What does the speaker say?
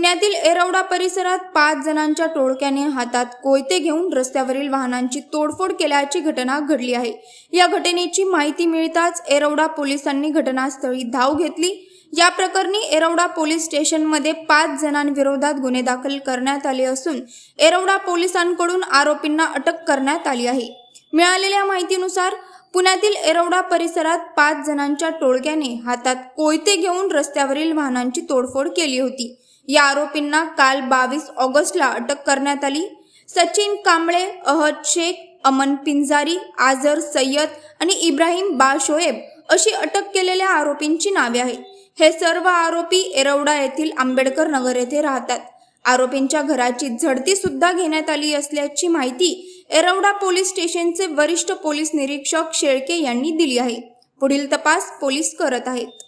पुण्यातील येरवडा परिसरात 5 जणांच्या टोळक्याने हातात कोयते घेऊन रस्त्यावरील वाहनांची तोडफोड केल्याची घटना घडली आहे। या घटनेची माहिती मिळताच येरवडा पोलिसांनी घटनास्थळी धाव घेतली। या प्रकरणी येरवडा पोलीस स्टेशनमध्ये 5 जणांविरोधात गुन्हे दाखल करण्यात आले असून येरवडा पोलिसांकडून आरोपींना अटक करण्यात आली आहे। मिळालेल्या माहितीनुसार पुण्यातील येरवडा परिसरात 5 जणांच्या टोळक्याने हातात कोयते घेऊन रस्त्यावरील वाहनांची तोडफोड केली होती। या आरोपींना काल 22 ऑगस्टला अटक करण्यात आली। सचिन कांबळे, अहद शेख, अमन पिंजारी, आझर सय्यद आणि इब्राहिम बा शोएब अशी अटक केलेल्या आरोपींची नावे आहेत। हे सर्व आरोपी येरवडा येथील आंबेडकर नगर येथे राहतात। आरोपींच्या घराची झडती सुद्धा घेण्यात आली असल्याची माहिती येरवडा पोलीस स्टेशनचे वरिष्ठ पोलीस निरीक्षक शेळके यांनी दिली आहे। पुढील तपास पोलीस करत आहेत।